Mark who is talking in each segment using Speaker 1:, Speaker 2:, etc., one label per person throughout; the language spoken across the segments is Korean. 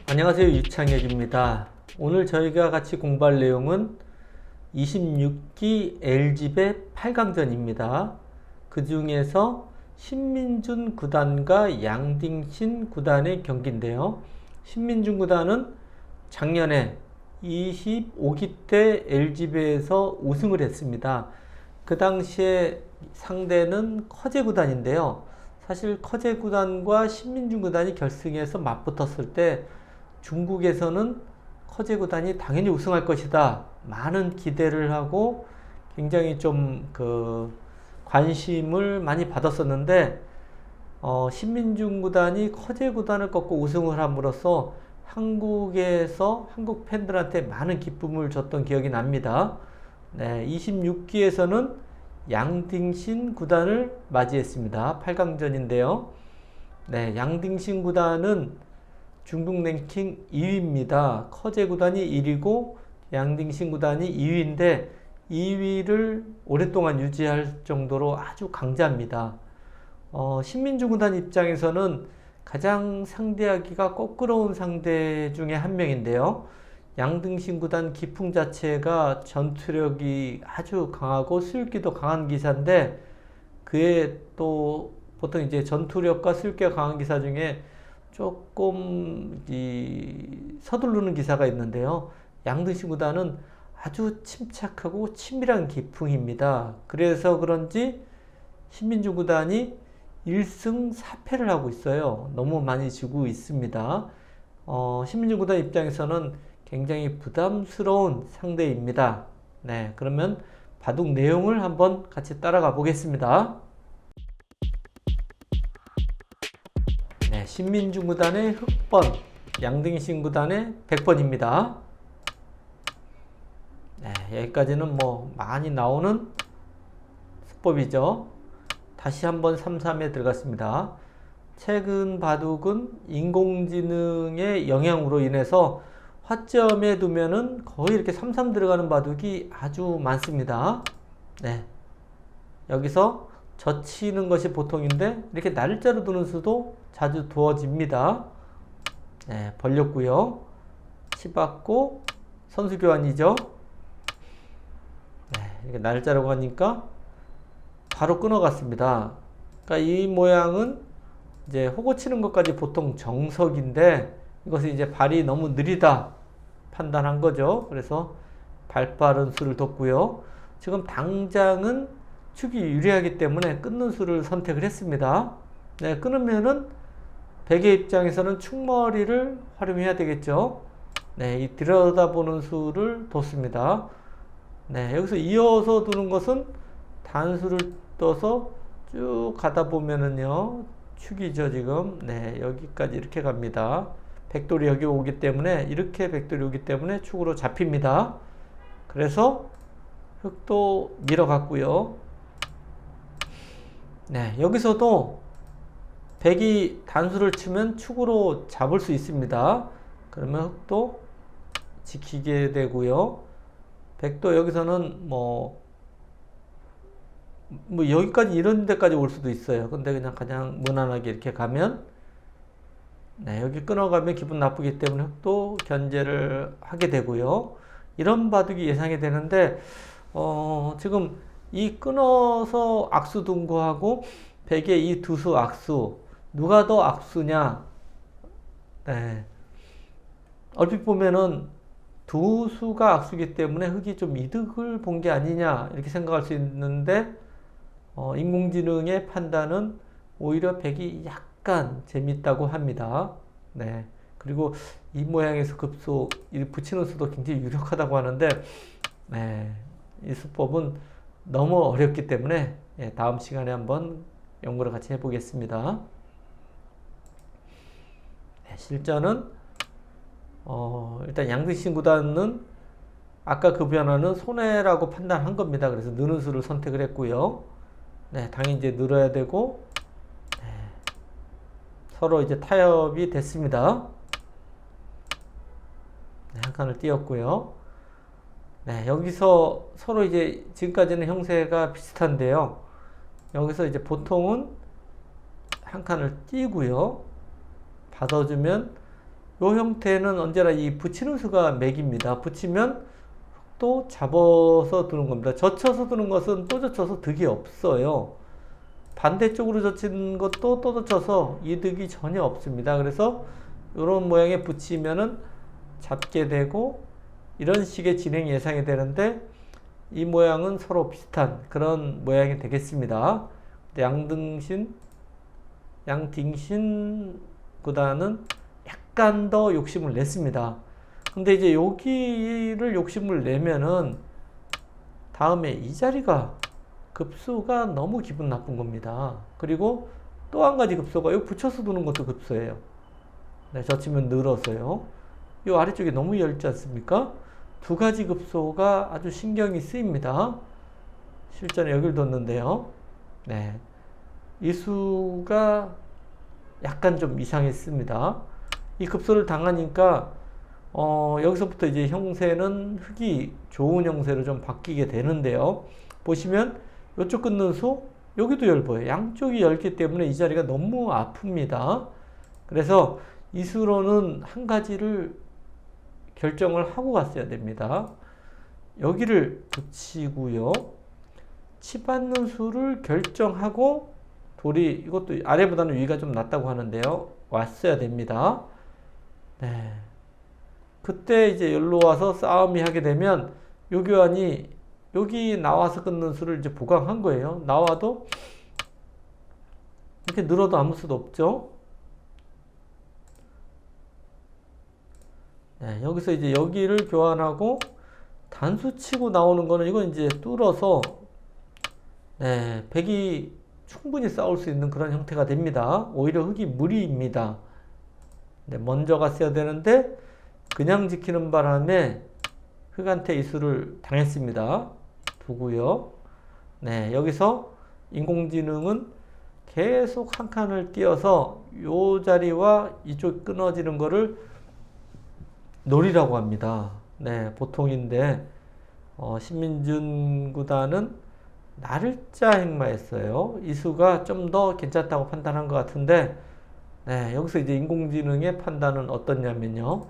Speaker 1: 안녕하세요, 유창혁입니다. 오늘 저희가 같이 공부할 내용은 26기 LG배 8강전입니다. 그 중에서 신민준 구단과 양딩신 구단의 경기인데요. 신민준 구단은 작년에 25기 때 LG배에서 우승을 했습니다. 그 당시에 상대는 커제 구단인데요. 사실 커제 구단과 신민준 구단이 결승에서 맞붙었을 때 중국에서는 커제 구단이 당연히 우승할 것이다. 많은 기대를 하고 굉장히 좀 관심을 많이 받았었는데 신민중 구단이 커제 구단을 꺾고 우승을 함으로써 한국에서 한국 팬들한테 많은 기쁨을 줬던 기억이 납니다. 네, 26기에서는 양딩신 구단을 맞이했습니다. 8강전인데요. 네, 양딩신 구단은 중국 랭킹 2위입니다. 커제 구단이 1위고 양딩신 구단이 2위인데 2위를 오랫동안 유지할 정도로 아주 강자입니다. 신민중 구단 입장에서는 가장 상대하기가 껄끄러운 상대 중에 한 명인데요. 양딩신 구단 기풍 자체가 전투력이 아주 강하고 수율기도 강한 기사인데 그에 또 보통 이제 전투력과 수율기가 강한 기사 중에 조금 서두르는 기사가 있는데요. 양딩신 구단은 아주 침착하고 치밀한 기풍입니다. 그래서 그런지 신민중 구단이 1승 4패를 하고 있어요. 너무 많이 지고 있습니다. 신민중 구단 입장에서는 굉장히 부담스러운 상대입니다. 네, 그러면 바둑 내용을 한번 같이 따라가 보겠습니다. 네, 신민중 구단의 흑번, 양딩신 구단의 백번입니다. 네, 여기까지는 뭐 많이 나오는 수법이죠. 다시 한번 3-3에 들어갔습니다. 최근 바둑은 인공지능의 영향으로 인해서 화점에 두면은 거의 이렇게 3-3 들어가는 바둑이 아주 많습니다. 네, 여기서 젖히는 것이 보통인데 이렇게 날짜로 두는 수도 자주 두어집니다. 네, 벌렸고요. 치받고 선수 교환이죠. 네, 이렇게 날짜라고 하니까 바로 끊어갔습니다. 그러니까 이 모양은 이제 호구 치는 것까지 보통 정석인데 이것은 이제 발이 너무 느리다 판단한 거죠. 그래서 발빠른 수를 뒀고요. 지금 당장은 축이 유리하기 때문에 끊는 수를 선택을 했습니다. 네, 끊으면은 백의 입장에서는 축머리를 활용해야 되겠죠. 네, 이 들여다보는 수를 뒀습니다. 네, 여기서 이어서 두는 것은 단수를 떠서 쭉 가다 보면은요, 축이죠, 지금. 네, 여기까지 이렇게 갑니다. 백돌이 여기 오기 때문에, 이렇게 백돌이 오기 때문에 축으로 잡힙니다. 그래서 흑도 밀어갔고요. 네, 여기서도 백이 단수를 치면 축으로 잡을 수 있습니다. 그러면 흑도 지키게 되고요. 백도 여기서는 뭐 여기까지 이런 데까지 올 수도 있어요. 근데 그냥 무난하게 이렇게 가면 네, 여기 끊어가면 기분 나쁘기 때문에 흑도 견제를 하게 되고요. 이런 바둑이 예상이 되는데 지금 이 끊어서 악수 둔 거하고 백의 이 두 수 악수 누가 더 악수냐? 네. 얼핏 보면은 두 수가 악수기 때문에 흑이 좀 이득을 본 게 아니냐 이렇게 생각할 수 있는데 인공지능의 판단은 오히려 백이 약간 재밌다고 합니다. 네. 그리고 이 모양에서 급소 붙이는 수도 굉장히 유력하다고 하는데 네. 이 수법은 너무 어렵기 때문에 다음 시간에 한번 연구를 같이 해보겠습니다. 네, 실전은 일단 양딩신 구단은 아까 그 변화는 손해라고 판단한 겁니다. 그래서 느는 수를 선택을 했고요. 네, 당연히 이제 늘어야 되고 네, 서로 이제 타협이 됐습니다. 네, 한 칸을 띄었고요. 네, 여기서 서로 이제 지금까지는 형세가 비슷한데요. 여기서 이제 보통은 한 칸을 띄고요. 받아주면 요 형태는 언제나 이 붙이는 수가 맥입니다. 붙이면 또 잡아서 두는 겁니다. 젖혀서 두는 것은 또 젖혀서 득이 없어요. 반대쪽으로 젖힌 것도 또 젖혀서 이득이 전혀 없습니다. 그래서 이런 모양에 붙이면은 잡게 되고 이런 식의 진행이 예상이 되는데 이 모양은 서로 비슷한 그런 모양이 되겠습니다. 양딩신 약간 더 욕심을 냈습니다. 근데 이제 여기를 욕심을 내면은 다음에 이 자리가 급수가 너무 기분 나쁜 겁니다. 그리고 또 한 가지 급소가 여기 붙여서 두는 것도 급소예요. 네, 젖히면 늘어서요. 이 아래쪽에 너무 얇지 않습니까? 두 가지 급소가 아주 신경이 쓰입니다. 실전에 여기를 뒀는데요. 네. 이 수가 약간 좀 이상했습니다. 이 급소를 당하니까 여기서부터 이제 형세는 흙이 좋은 형세로 좀 바뀌게 되는데요. 보시면 이쪽 끊는 수 여기도 얇아요. 양쪽이 얇기 때문에 이 자리가 너무 아픕니다. 그래서 이 수로는 한 가지를 결정을 하고 갔어야 됩니다. 여기를 붙이고요. 치 받는 수를 결정하고 돌이 이것도 아래보다는 위가 좀 낫다고 하는데요. 왔어야 됩니다. 네. 그때 이제 여기로 와서 싸움이 하게 되면 요 교환이 여기 나와서 끊는 수를 이제 보강한 거예요. 나와도 이렇게 늘어도 아무 수도 없죠. 네, 여기서 이제 여기를 교환하고 단수 치고 나오는 거는 이건 이제 뚫어서 네, 백이 충분히 싸울 수 있는 그런 형태가 됩니다. 오히려 흙이 무리입니다. 네, 먼저 갔어야 되는데 그냥 지키는 바람에 흙한테 이 수를 당했습니다. 두고요. 네, 여기서 인공지능은 계속 한 칸을 띄어서 요 자리와 이쪽 끊어지는 거를 노리라고 합니다. 네, 보통인데 신민준 구단은 날짜 행마했어요. 이 수가 좀 더 괜찮다고 판단한 것 같은데 네, 여기서 이제 인공지능의 판단은 어떻냐면요.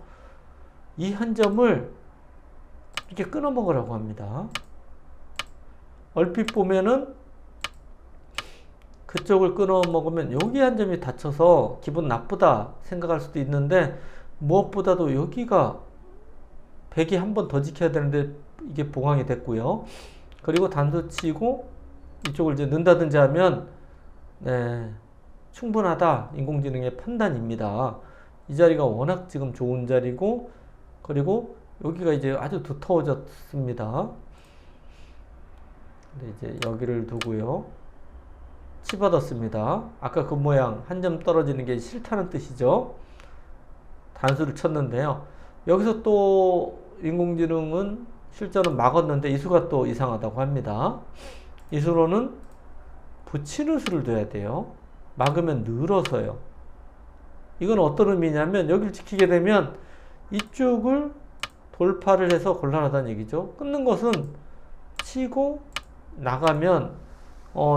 Speaker 1: 이 한 점을 이렇게 끊어 먹으라고 합니다. 얼핏 보면은 그쪽을 끊어 먹으면 여기 한 점이 다쳐서 기분 나쁘다 생각할 수도 있는데 무엇보다도 여기가 백이 한 번 더 지켜야 되는데 이게 보강이 됐고요. 그리고 단수 치고 이쪽을 이제 넣는다든지 하면 네, 충분하다 인공지능의 판단입니다. 이 자리가 워낙 지금 좋은 자리고 그리고 여기가 이제 아주 두터워졌습니다. 근데 이제 여기를 두고요. 치받았습니다. 아까 그 모양 한 점 떨어지는 게 싫다는 뜻이죠. 단수를 쳤는데요. 여기서 또 인공지능은 실전은 막았는데 이 수가 또 이상하다고 합니다. 이 수로는 붙이는 수를 둬야 돼요. 막으면 늘어서요. 이건 어떤 의미냐면 여기를 지키게 되면 이쪽을 돌파를 해서 곤란하다는 얘기죠. 끊는 것은 치고 나가면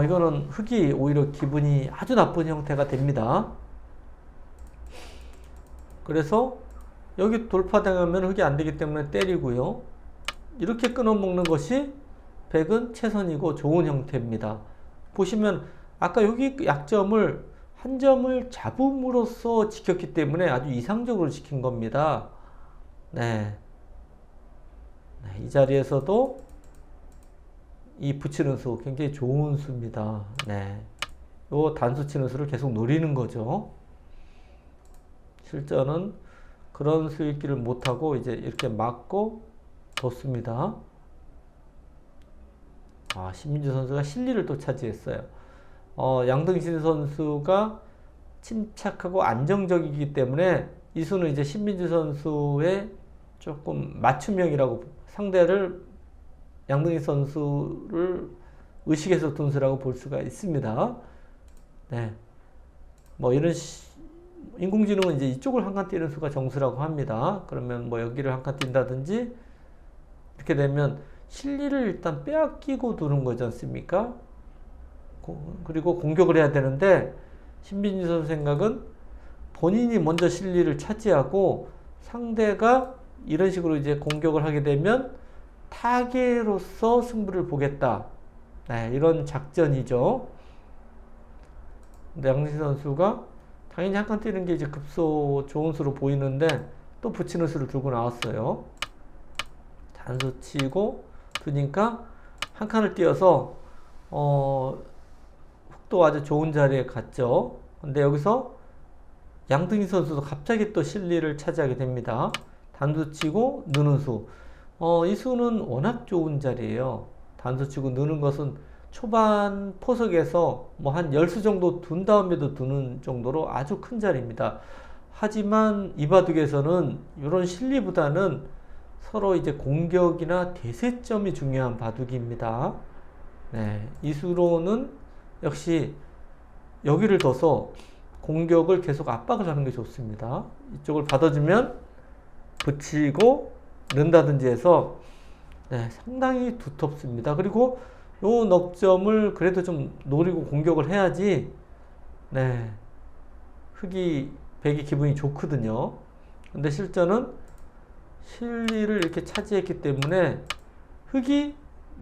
Speaker 1: 이거는 흙이 오히려 기분이 아주 나쁜 형태가 됩니다. 그래서 여기 돌파당하면 흙이 안 되기 때문에 때리고요. 이렇게 끊어먹는 것이 백은 최선이고 좋은 형태입니다. 보시면 아까 여기 약점을 한 점을 잡음으로써 지켰기 때문에 아주 이상적으로 지킨 겁니다. 네. 네, 이 자리에서도 이 붙이는 수 굉장히 좋은 수입니다. 네. 요 단수 치는 수를 계속 노리는 거죠. 실전은 그런 수익기를 못하고 이제 이렇게 막고 뒀습니다. 신민주 선수가 실리를 또 차지했어요. 양등신 선수가 침착하고 안정적이기 때문에 이 수는 이제 신민주 선수의 조금 맞춤형이라고 상대를 양등신 선수를 의식해서 둔 수라고 볼 수가 있습니다. 네. 뭐 이런 인공지능은 이제 이쪽을 한 칸 띄는 수가 정수라고 합니다. 그러면 뭐 여기를 한 칸 띈다든지 이렇게 되면 실리를 일단 빼앗기고 두는 거지 않습니까? 그리고 공격을 해야 되는데 신민주 선수 생각은 본인이 먼저 실리를 차지하고 상대가 이런 식으로 이제 공격을 하게 되면 타계로서 승부를 보겠다. 네, 이런 작전이죠. 근데 양승희 선수가 당연히 한 칸 뛰는 게 이제 급소 좋은 수로 보이는데 또 붙이는 수를 들고 나왔어요. 단수 치고 두니까 한 칸을 띄어서 흑도 아주 좋은 자리에 갔죠. 근데 여기서 양등희 선수도 갑자기 또 실리를 차지하게 됩니다. 단수 치고 느는 수. 이 수는 워낙 좋은 자리예요. 단수 치고 느는 것은 초반 포석에서 뭐 한 10수 정도 둔 다음에도 두는 정도로 아주 큰 자리입니다. 하지만 이 바둑에서는 이런 실리보다는 서로 이제 공격이나 대세점이 중요한 바둑입니다. 네, 이 수로는 역시 여기를 둬서 공격을 계속 압박을 하는 게 좋습니다. 이쪽을 받아주면 붙이고 는다든지 해서 네, 상당히 두텁습니다. 그리고 요 넉점을 그래도 좀 노리고 공격을 해야지 네, 흑이 백이 기분이 좋거든요. 근데 실전은 실리를 이렇게 차지했기 때문에 흑이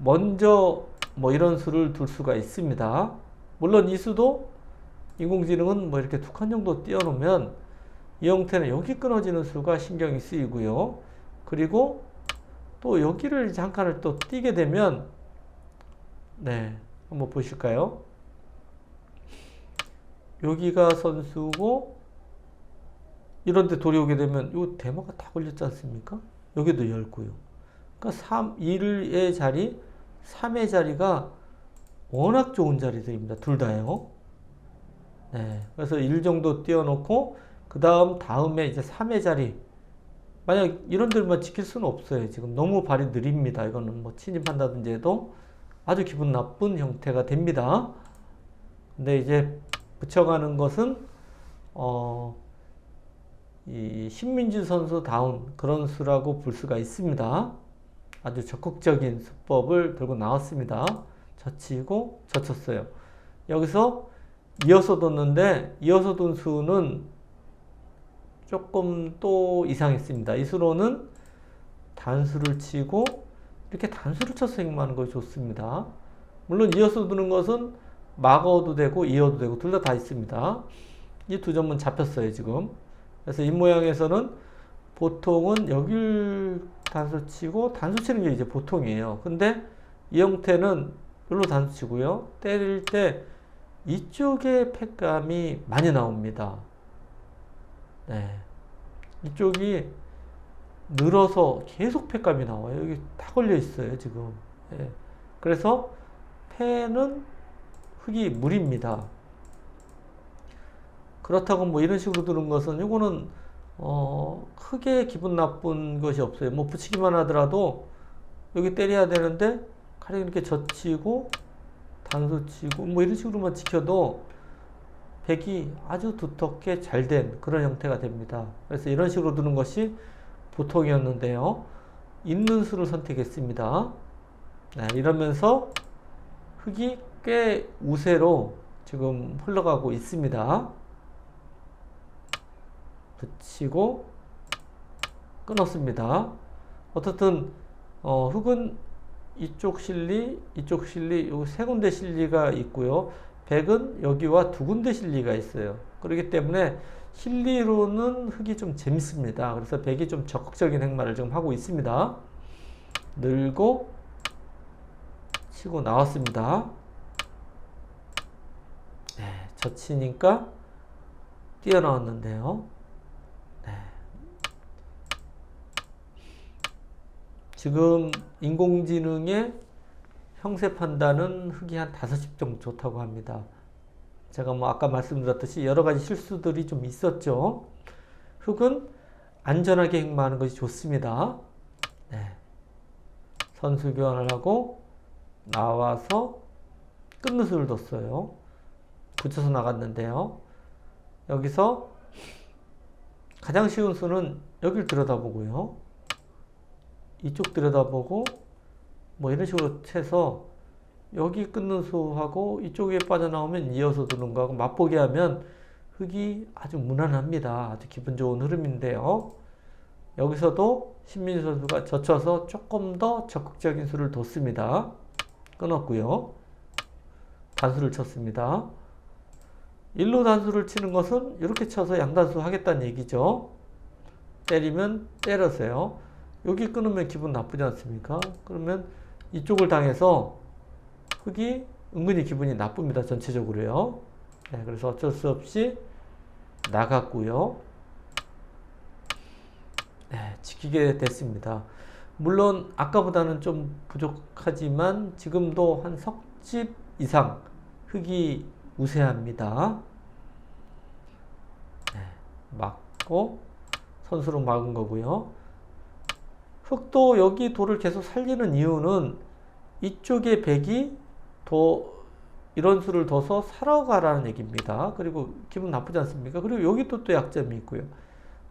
Speaker 1: 먼저 뭐 이런 수를 둘 수가 있습니다. 물론 이 수도 인공지능은 뭐 이렇게 두 칸 정도 띄워놓으면 이 형태는 여기 끊어지는 수가 신경이 쓰이고요. 그리고 또 여기를 이제 한 칸을 또 띄게 되면 네, 한번 보실까요? 여기가 선수고 이런데 돌이 오게 되면 이 대마가 다 걸렸지 않습니까? 여기도 열고요. 그러니까 1의 자리, 3의 자리가 워낙 좋은 자리들입니다. 둘 다요. 네, 그래서 1 정도 띄워놓고 그 다음에 이제 3의 자리. 만약 이런 데만 지킬 수는 없어요. 지금 너무 발이 느립니다. 이거는 뭐 침입한다든지 해도 아주 기분 나쁜 형태가 됩니다. 근데 이제 붙여가는 것은 이 신민주 선수다운 그런 수라고 볼 수가 있습니다. 아주 적극적인 수법을 들고 나왔습니다. 젖히고 젖혔어요. 여기서 이어서 뒀는데 이어서 둔 수는 조금 또 이상했습니다. 이 수로는 단수를 치고 이렇게 단수를 쳐서 행마하는 것이 좋습니다. 물론 이어서 두는 것은 막어도 되고 이어도 되고 둘 다 있습니다. 이 두 점은 잡혔어요 지금. 그래서 이 모양에서는 보통은 여길 단수 치고 단수 치는 게 이제 보통이에요. 근데 이 형태는 여기로 단수 치고요. 때릴 때 이쪽에 팩감이 많이 나옵니다. 네, 이쪽이 늘어서 계속 팩감이 나와요. 여기 다 걸려 있어요 지금. 네. 그래서 패는 흑이 무리입니다. 그렇다고 뭐 이런 식으로 두는 것은 이거는 크게 기분 나쁜 것이 없어요. 뭐 붙이기만 하더라도 여기 때려야 되는데 가령 이렇게 젖히고 단수 치고 뭐 이런 식으로만 지켜도 백이 아주 두텁게 잘 된 그런 형태가 됩니다. 그래서 이런 식으로 두는 것이 보통이었는데요. 있는 수를 선택했습니다. 네, 이러면서 흑이 꽤 우세로 지금 흘러가고 있습니다. 붙이고 끊었습니다. 어떻든 흑은 이쪽 실리, 여기 세 군데 실리가 있고요. 백은 여기와 두 군데 실리가 있어요. 그렇기 때문에 실리로는 흑이 좀 재밌습니다. 그래서 백이 좀 적극적인 행마를 지금 하고 있습니다. 늘고 치고 나왔습니다. 네, 젖히니까 뛰어나왔는데요. 네. 지금 인공지능의 형세 판단은 흑이 한 5십 정도 좋다고 합니다. 제가 뭐 아까 말씀드렸듯이 여러 가지 실수들이 좀 있었죠. 흑은 안전하게 행마하는 것이 좋습니다. 네. 선수 교환을 하고 나와서 끊는 수를 뒀어요. 붙여서 나갔는데요. 여기서 가장 쉬운 수는 여기를 들여다보고요. 이쪽 들여다보고 뭐 이런 식으로 채서 여기 끊는 수하고 이쪽에 빠져나오면 이어서 두는 거하고 맛보게 하면 흙이 아주 무난합니다. 아주 기분 좋은 흐름인데요. 여기서도 신민주 선수가 젖혀서 조금 더 적극적인 수를 뒀습니다. 끊었고요. 단수를 쳤습니다. 일로 단수를 치는 것은 이렇게 쳐서 양단수 하겠다는 얘기죠. 때리면 때렸어요. 여기 끊으면 기분 나쁘지 않습니까? 그러면 이쪽을 당해서 흙이 은근히 기분이 나쁩니다. 전체적으로요. 네, 그래서 어쩔 수 없이 나갔고요. 네, 지키게 됐습니다. 물론 아까보다는 좀 부족하지만 지금도 한 석집 이상 흙이 우세합니다. 네, 막고 선수로 막은 거고요. 흙도 여기 돌을 계속 살리는 이유는 이쪽에 백이 이런 수를 둬서 살아가라는 얘기입니다. 그리고 기분 나쁘지 않습니까? 그리고 여기 또 약점이 있고요.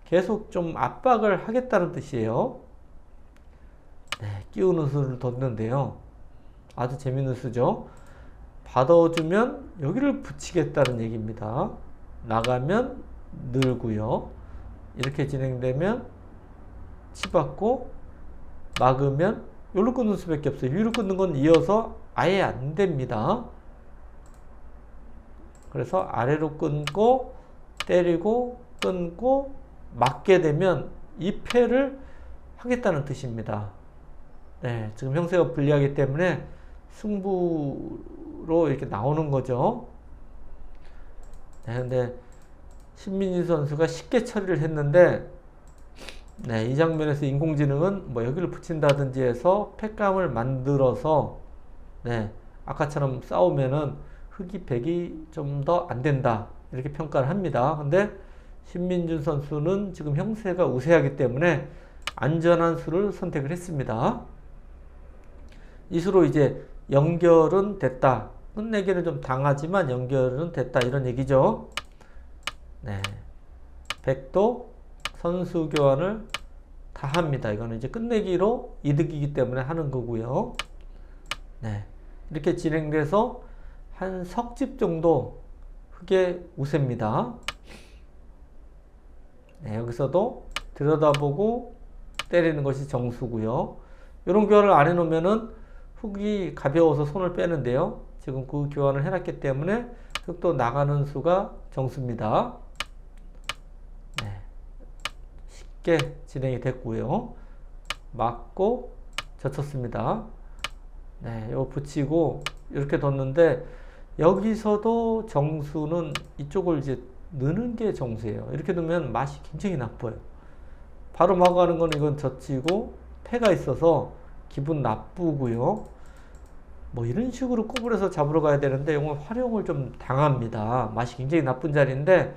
Speaker 1: 계속 좀 압박을 하겠다는 뜻이에요. 네, 끼우는 수를 뒀는데요. 아주 재밌는 수죠. 받아주면 여기를 붙이겠다는 얘기입니다. 나가면 늘고요. 이렇게 진행되면 치받고 막으면 여기로 끊는 수밖에 없어요. 위로 끊는 건 이어서 아예 안 됩니다. 그래서 아래로 끊고 때리고 끊고 막게 되면 이 패를 하겠다는 뜻입니다. 네, 지금 형세가 불리하기 때문에 승부로 이렇게 나오는 거죠. 네, 근데 신민지 선수가 쉽게 처리를 했는데, 네, 이 장면에서 인공지능은 뭐 여기를 붙인다든지 해서 패감을 만들어서, 네, 아까처럼 싸우면은 흙이 백이 좀 더 안 된다. 이렇게 평가를 합니다. 근데 신민준 선수는 지금 형세가 우세하기 때문에 안전한 수를 선택을 했습니다. 이 수로 이제 연결은 됐다. 끝내기는 좀 당하지만 연결은 됐다. 이런 얘기죠. 네. 백도 선수 교환을 다 합니다. 이거는 이제 끝내기로 이득이기 때문에 하는 거고요. 네. 이렇게 진행돼서 한 석집 정도 흙의 우세입니다. 네, 여기서도 들여다보고 때리는 것이 정수고요. 이런 교환을 안 해놓으면은 흙이 가벼워서 손을 빼는데요. 지금 그 교환을 해놨기 때문에 흙도 나가는 수가 정수입니다. 네, 쉽게 진행이 됐고요. 맞고 젖혔습니다. 네, 이거 붙이고 이렇게 뒀는데 여기서도 정수는 이쪽을 이제 넣는 게 정수예요. 이렇게 두면 맛이 굉장히 나빠요. 바로 마구 가는 건 이건 젖히고 패가 있어서 기분 나쁘고요. 뭐 이런 식으로 꼬불해서 잡으러 가야 되는데 이건 활용을 좀 당합니다. 맛이 굉장히 나쁜 자리인데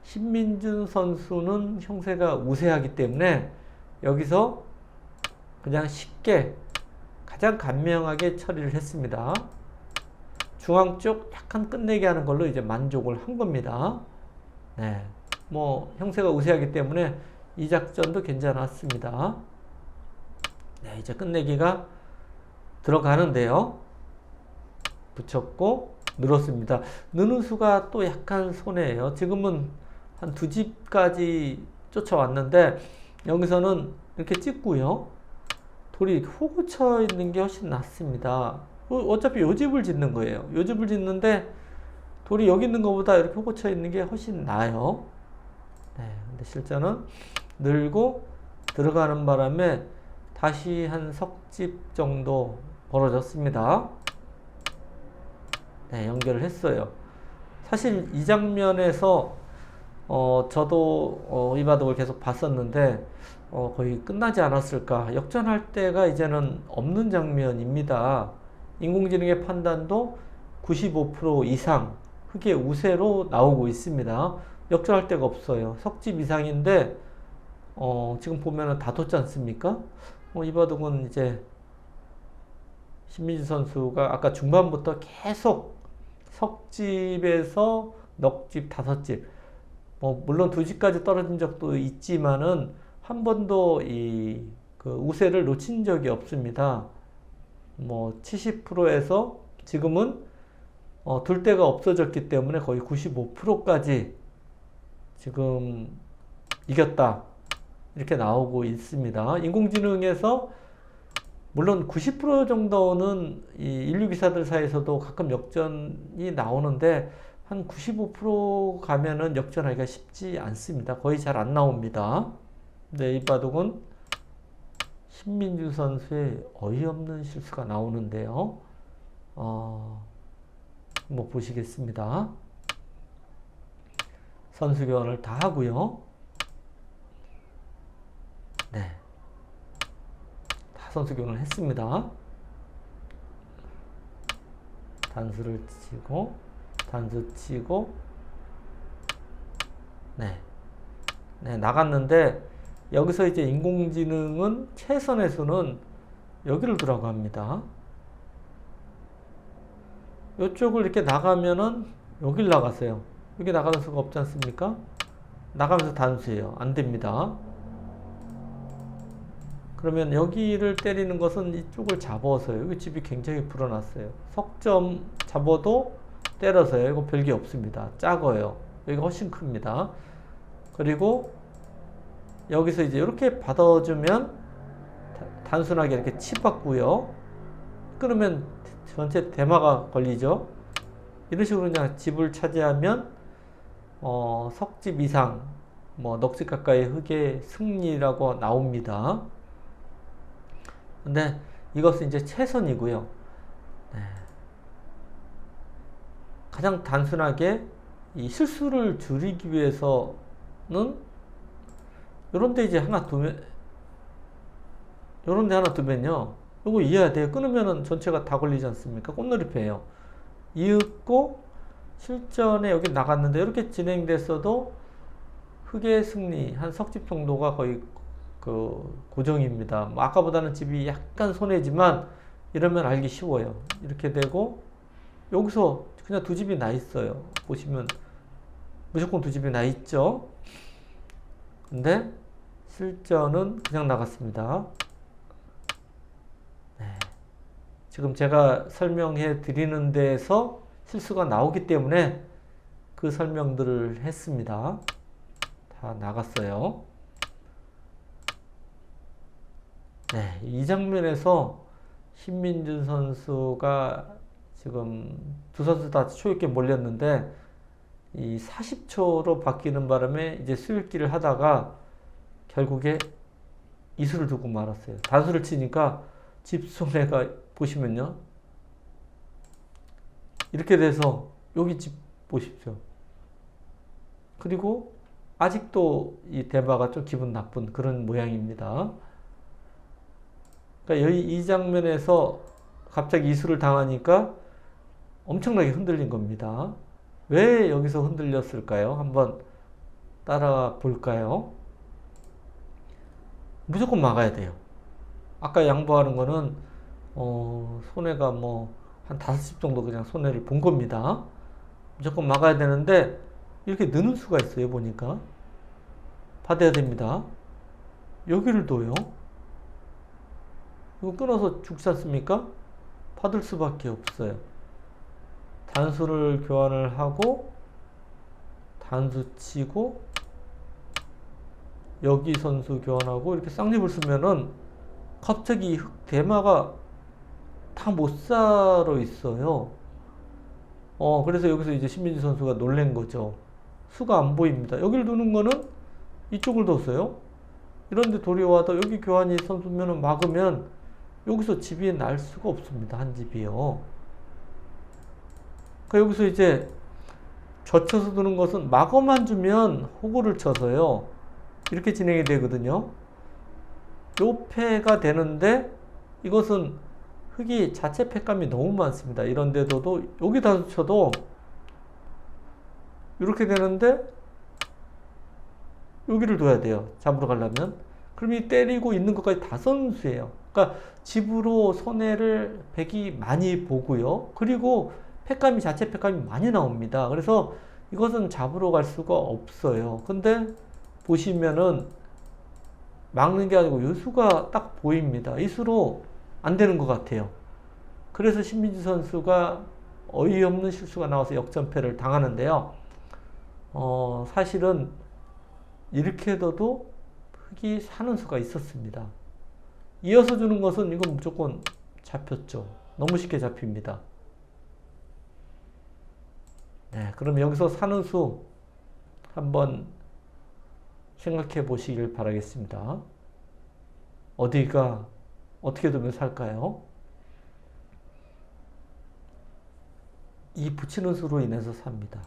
Speaker 1: 신민준 선수는 형세가 우세하기 때문에 여기서 그냥 쉽게 가장 간명하게 처리를 했습니다. 중앙 쪽 약간 끝내게 하는 걸로 이제 만족을 한 겁니다. 네, 뭐 형세가 우세하기 때문에 이 작전도 괜찮았습니다. 네, 이제 끝내기가 들어가는데요. 붙였고 늘었습니다. 느는 수가 또 약간 손해예요. 지금은 한 2집까지 쫓아왔는데 여기서는 이렇게 찍고요. 돌이 호구쳐 있는 게 훨씬 낫습니다. 어차피 요 집을 짓는 거예요. 요 집을 짓는데 돌이 여기 있는 것보다 이렇게 호구쳐 있는 게 훨씬 나아요. 네, 근데 실전은 늘고 들어가는 바람에 다시 한 석집 정도 벌어졌습니다. 네, 연결을 했어요. 사실 이 장면에서 저도 이 바둑을 계속 봤었는데 거의 끝나지 않았을까. 역전할 때가 이제는 없는 장면입니다. 인공지능의 판단도 95% 이상 흙의 우세로 나오고 있습니다. 역전할 데가 없어요. 석집 이상인데 지금 보면은 다 뒀지 않습니까? 이 바둑은 이제 신민지 선수가 아까 중반부터 계속 석집에서 넉집, 5집, 물론 2집까지 떨어진 적도 있지만은 한 번도 그 우세를 놓친 적이 없습니다. 70%에서 지금은 둘 데가 없어졌기 때문에 거의 95%까지 지금 이겼다 이렇게 나오고 있습니다. 인공지능에서 물론 90% 정도는 이 인류 기사들 사이에서도 가끔 역전이 나오는데 한 95% 가면은 역전하기가 쉽지 않습니다. 거의 잘 안 나옵니다. 근데 이 바둑은 신민주 선수의 어이없는 실수가 나오는데요. 한번 보시겠습니다. 선수 교환을 다 하고요. 네. 다 선수 교환을 했습니다. 단수를 치고, 단수 치고, 네. 네, 나갔는데, 여기서 이제 인공지능은 최선의 수는 여기를 두라고 합니다. 이쪽을 이렇게 나가면은 여길 나갔어요. 여기 나가는 수가 없지 않습니까? 나가면서 단수예요. 안 됩니다. 그러면 여기를 때리는 것은 이쪽을 잡아서요. 여기 집이 굉장히 불어났어요. 석점 잡아도 때려서요. 이거 별게 없습니다. 작아요. 여기가 훨씬 큽니다. 그리고 여기서 이제 이렇게 받아주면 단순하게 이렇게 치받고요. 그러면 전체 대마가 걸리죠. 이런 식으로 그냥 집을 차지하면 석집 이상 뭐 넋집 가까이 흑의 승리라고 나옵니다. 근데 이것은 이제 최선이고요. 네. 가장 단순하게 이 실수를 줄이기 위해서는 요런데 이제 하나 두면, 요런데 하나 두면요. 요거 이해해야 돼요. 끊으면은 전체가 다 걸리지 않습니까? 꽃놀이패예요. 이윽고 실전에 여기 나갔는데 이렇게 진행됐어도 흑의 승리 한 석집 정도가 거의 그 고정입니다. 뭐 아까보다는 집이 약간 손해지만 이러면 알기 쉬워요. 이렇게 되고 여기서 그냥 두 집이 나 있어요. 보시면 무조건 두 집이 나 있죠. 근데 실전은 그냥 나갔습니다. 네. 지금 제가 설명해 드리는 데에서 실수가 나오기 때문에 그 설명들을 했습니다. 다 나갔어요. 네, 이 장면에서 신민준 선수가 지금 두 선수 다 초입게 몰렸는데 이 40초로 바뀌는 바람에 이제 수읽기를 하다가 결국에 이수를 두고 말았어요. 단수를 치니까 집 손해가 보시면요. 이렇게 돼서 여기 집 보십시오. 그리고 아직도 이 대마가 좀 기분 나쁜 그런 모양입니다. 그러니까 이 장면에서 갑자기 이수를 당하니까 엄청나게 흔들린 겁니다. 왜 여기서 흔들렸을까요? 한번 따라 볼까요? 무조건 막아야 돼요. 아까 양보하는 거는 손해가 뭐 한 5집 정도 그냥 손해를 본 겁니다. 무조건 막아야 되는데 이렇게 느는 수가 있어요. 보니까 받아야 됩니다. 여기를 둬요. 이거 끊어서 죽지 않습니까? 받을 수밖에 없어요. 단수를 교환을 하고 단수 치고 여기 선수 교환하고 이렇게 쌍립을 쓰면은 갑자기 대마가 다 못 살아 있어요. 그래서 여기서 이제 신민지 선수가 놀란 거죠. 수가 안 보입니다. 여기를 두는 거는 이쪽을 뒀어요. 이런데 도리와도 여기 교환이 선수면은 막으면 여기서 집이 날 수가 없습니다. 한 집이요. 그러니까 여기서 이제 젖혀서 두는 것은 막어만 주면 호구를 쳐서요. 이렇게 진행이 되거든요. 요 패가 되는데 이것은 흑이 자체 패감이 너무 많습니다. 이런 데도 여기 단수 쳐도 이렇게 되는데 여기를 둬야 돼요. 잡으러 가려면. 그럼 이 때리고 있는 것까지 다 선수예요. 그러니까 집으로 손해를 백이 많이 보고요. 그리고 패감이 자체 패감이 많이 나옵니다. 그래서 이것은 잡으러 갈 수가 없어요. 근데 보시면은 막는 게 아니고 이 수가 딱 보입니다. 이 수로 안 되는 것 같아요. 그래서 신민지 선수가 어이없는 실수가 나와서 역전패를 당하는데요. 사실은 이렇게 둬도 흑이 사는 수가 있었습니다. 이어서 주는 것은 이건 무조건 잡혔죠. 너무 쉽게 잡힙니다. 네, 그럼 여기서 사는 수 한번 생각해 보시길 바라겠습니다. 어디가 어떻게 두면 살까요? 이 붙이는 수로 인해서 삽니다.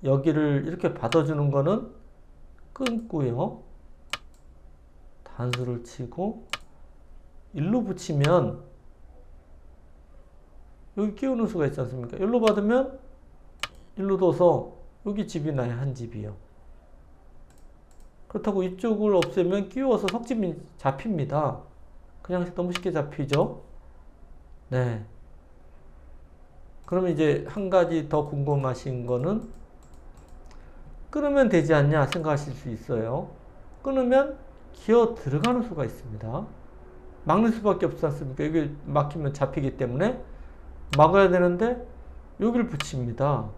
Speaker 1: 여기를 이렇게 받아주는 거는 끊고요. 단수를 치고 일로 붙이면 여기 끼우는 수가 있지 않습니까? 일로 받으면 일로 둬서 여기 집이 나요. 한 집이요. 그렇다고 이쪽을 없애면 끼워서 석집이 잡힙니다. 그냥 너무 쉽게 잡히죠. 네. 그러면 이제 한 가지 더 궁금하신 거는 끊으면 되지 않냐 생각하실 수 있어요. 끊으면 기어 들어가는 수가 있습니다. 막는 수밖에 없지 않습니까? 여기 막히면 잡히기 때문에 막아야 되는데 여기를 붙입니다.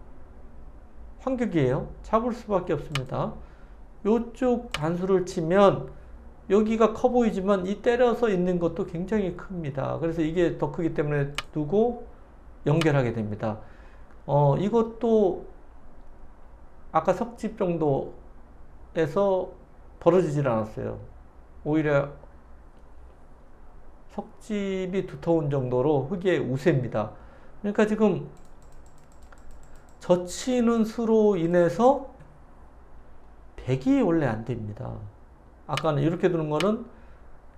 Speaker 1: 환격이에요. 잡을 수밖에 없습니다. 이쪽 단수를 치면 여기가 커 보이지만 이 때려서 있는 것도 굉장히 큽니다. 그래서 이게 더 크기 때문에 두고 연결하게 됩니다. 이것도 아까 석집 정도에서 벌어지질 않았어요. 오히려 석집이 두터운 정도로 흑의 우세입니다. 그러니까 지금 젖히는 수로 인해서 백이 원래 안 됩니다. 아까는 이렇게 두는 거는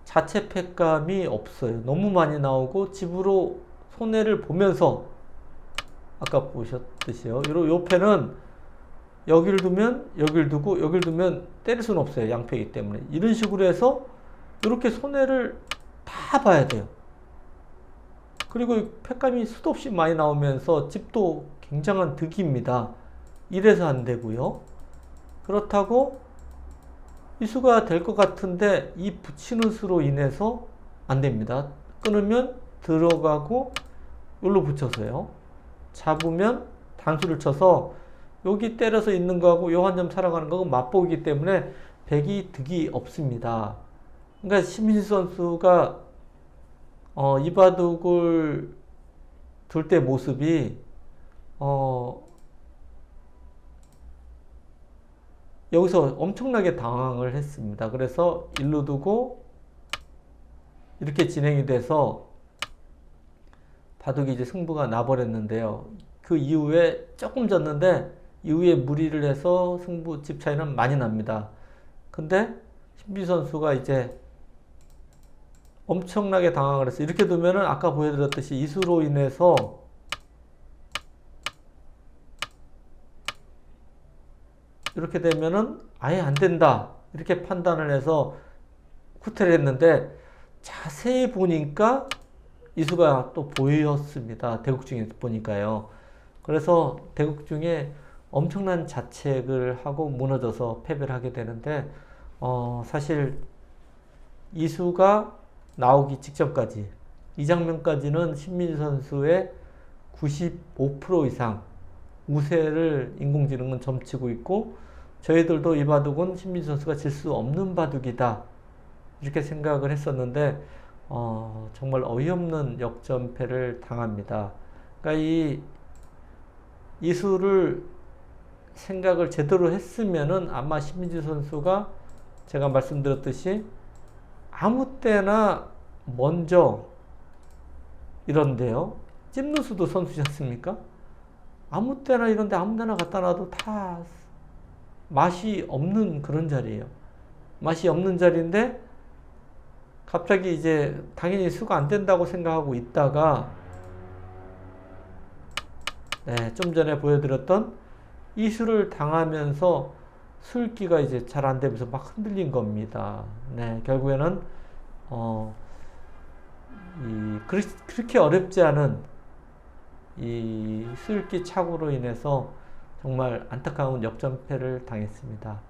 Speaker 1: 자체 팩감이 없어요. 너무 많이 나오고 집으로 손해를 보면서 아까 보셨듯이요. 요 패는 여기를 두면 여기를 두고 여기를 두면 때릴 수는 없어요. 양패이기 때문에. 이런 식으로 해서 이렇게 손해를 다 봐야 돼요. 그리고 팩감이 수도 없이 많이 나오면서 집도 굉장한 득입니다. 이래서 안 되고요. 그렇다고 이 수가 될 것 같은데 이 붙이는 수로 인해서 안 됩니다. 끊으면 들어가고 여기로 붙여서요. 잡으면 단수를 쳐서 여기 때려서 있는 거하고 요 한 점 살아가는 거하고 맞보기 때문에 백이 득이 없습니다. 그러니까 심신 선수가 이 바둑을 둘 때 모습이 여기서 엄청나게 당황을 했습니다. 그래서 일로 두고 이렇게 진행이 돼서 바둑이 이제 승부가 나버렸는데요. 그 이후에 조금 졌는데 이후에 무리를 해서 승부 집 차이는 많이 납니다. 근데 신비 선수가 이제 엄청나게 당황을 했어요. 이렇게 두면은 아까 보여드렸듯이 이수로 인해서 이렇게 되면은 아예 안 된다. 이렇게 판단을 해서 후퇴를 했는데 자세히 보니까 이수가 또 보였습니다. 대국 중에 보니까요. 그래서 대국 중에 엄청난 자책을 하고 무너져서 패배를 하게 되는데 사실 이수가 나오기 직전까지 이 장면까지는 신민주 선수의 95% 이상 우세를 인공지능은 점치고 있고 저희들도 이 바둑은 신민주 선수가 질 수 없는 바둑이다 이렇게 생각을 했었는데 정말 어이없는 역전패를 당합니다. 그러니까 이 수를 생각을 제대로 했으면은 아마 신민주 선수가 제가 말씀드렸듯이 아무 때나 먼저 이런데요. 찝는 수도 선수지 않습니까? 아무 때나 이런데 아무 데나 갖다 놔도 다 맛이 없는 그런 자리예요. 맛이 없는 자리인데 갑자기 이제 당연히 수가 안 된다고 생각하고 있다가 좀 전에 보여드렸던 이 수를 당하면서 술기가 이제 잘 안 되면서 막 흔들린 겁니다. 결국에는 그렇게 어렵지 않은 이 술기 착오로 인해서 정말 안타까운 역전패를 당했습니다.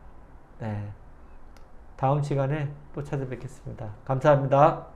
Speaker 1: 다음 시간에 또 찾아뵙겠습니다. 감사합니다.